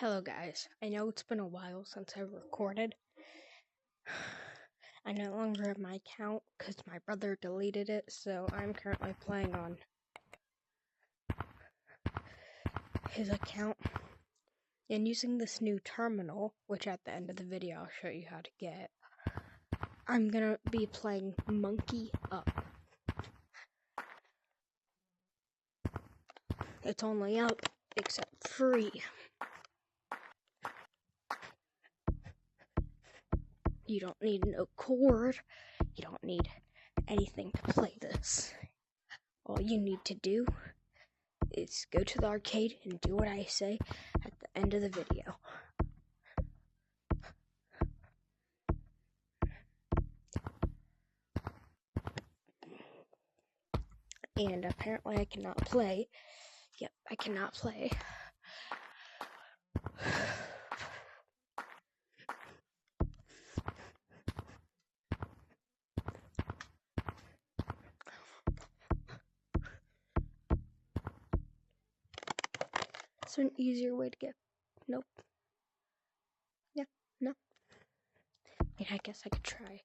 Hello guys, I know it's been a while since I recorded. I no longer have my account because my brother deleted it, so I'm currently playing on his account and using this new terminal, which at the end of the video I'll show you how to get. I'm gonna be playing Monkey Up. It's only up, except free. You don't need no cord, you don't need anything to play this. All you need to do is go to the arcade and do what I say at the end of the video. And apparently I cannot play. Yep, I cannot play. Is there an easier way to get? Nope. Yeah, no. I mean, I guess I could try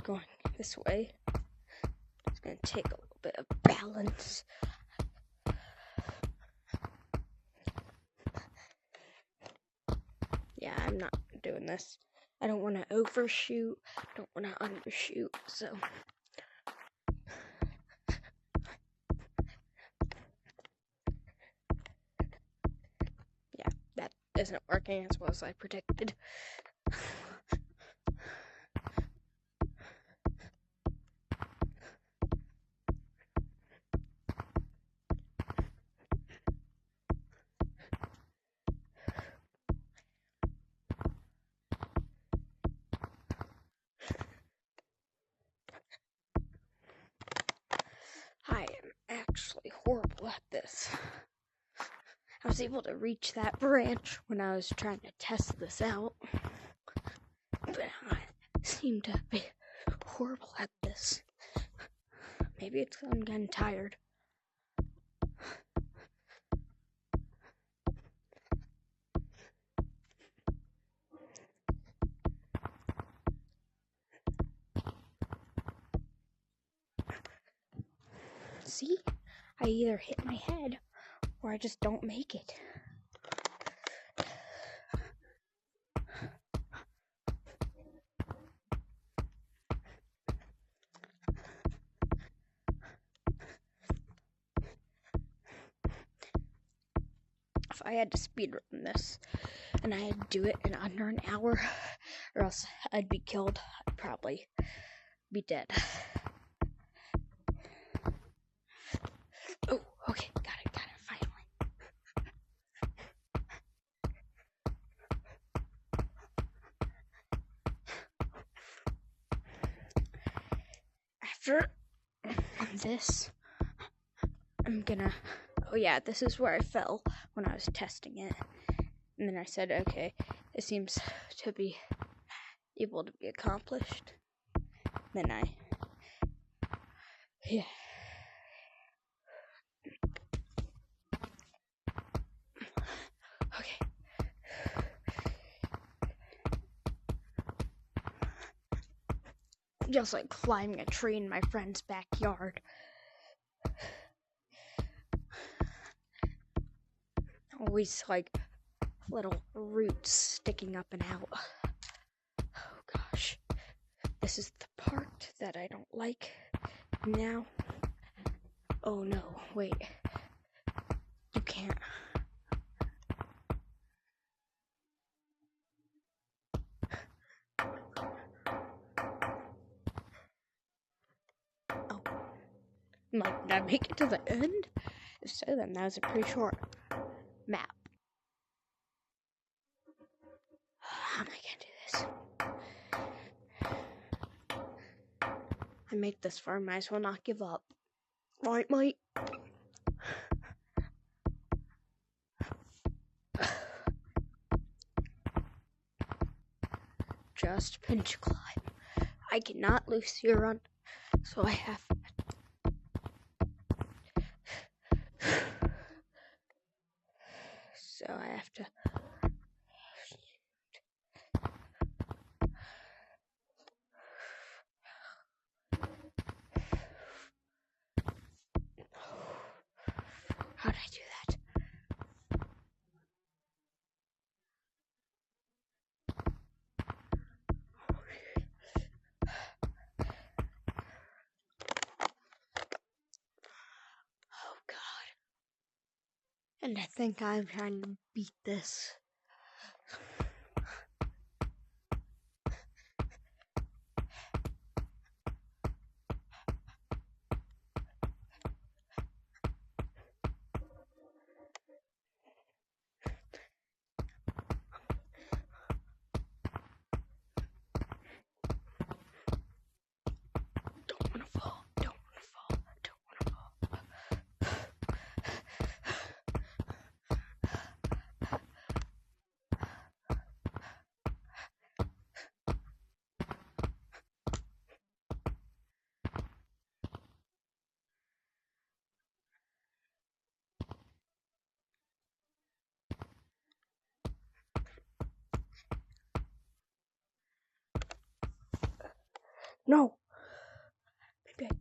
going this way. It's gonna take a little bit of balance. Yeah, I'm not doing this. I don't want to overshoot. I don't want to undershoot, so. Yeah, that isn't working as well as I predicted. I am actually horrible at this. I was able to reach that branch when I was trying to test this out, but I seem to be horrible at this. Maybe it's because I'm getting tired. See? I either hit my head or I just don't make it. If I had to speedrun this and I had to do it in under an hour, or else I'd be killed, I'd probably be dead. Oh, okay, got it, finally. After this, I'm gonna, oh yeah, this is where I fell when I was testing it. And then I said, okay, it seems to be able to be accomplished. Then yeah. Okay. Just like climbing a tree in my friend's backyard. Always like little roots sticking up and out. Oh gosh. This is the part that I don't like now. Oh no, wait. You can't. Oh. Did I make it to the end? If so, then that was a pretty short map. How am I gonna do this? I made this far, might as well not give up. Right, mate? Just pinch climb. I cannot lose your run, so I have to And I think I'm trying to beat this. Don't want to fall. Don't want to fall. Don't want to fall. No. Maybe I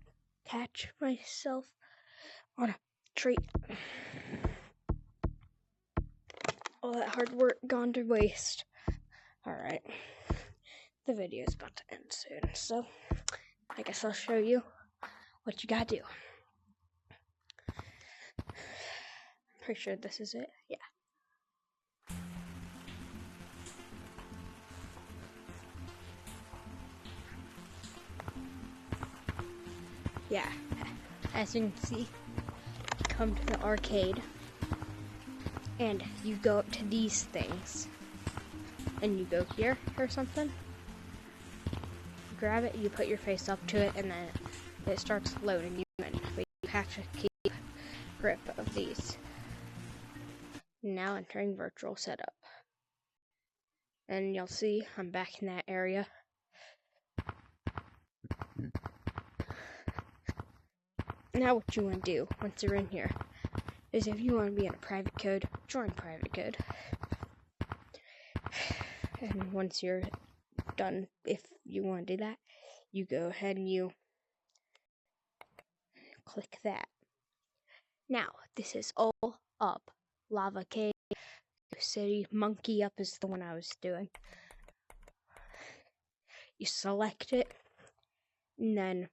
catch myself on a tree. All that hard work gone to waste. Alright. The video is about to end soon, so I guess I'll show you what you gotta do. Pretty sure this is it. Yeah. Yeah. As you can see, you come to the arcade and you go up to these things. And you go here or something. You grab it, you put your face up to it, and then it starts loading you in. But you have to keep grip of these. Now entering virtual setup. And you'll see I'm back in that area. Now what you want to do once you're in here is if you want to be in a private code, join private code. And once you're done, if you want to do that, you go ahead and you click that. Now, this is all up. Lava Cave, City, Monkey Up is the one I was doing. You select it, and then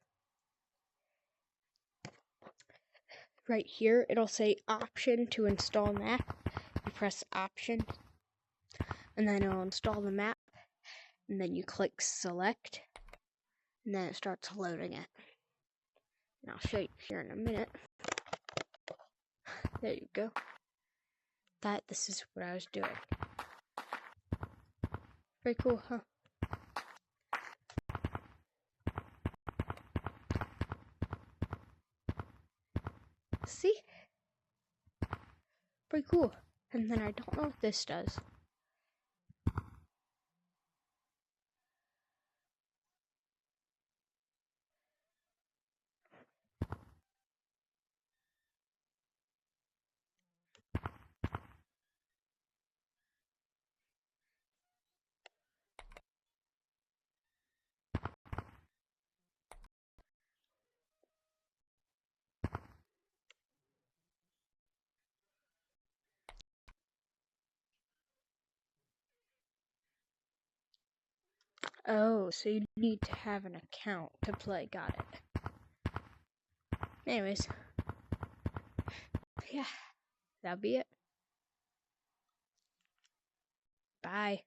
right here, it'll say option to install map. You press option, and then it'll install the map, and then you click select, and then it starts loading it. And I'll show you here in a minute. There you go. This is what I was doing. Very cool, huh? See? Pretty cool. And then I don't know what this does. Oh, so you need to have an account to play. Got it. Anyways. Yeah, that'll be it. Bye.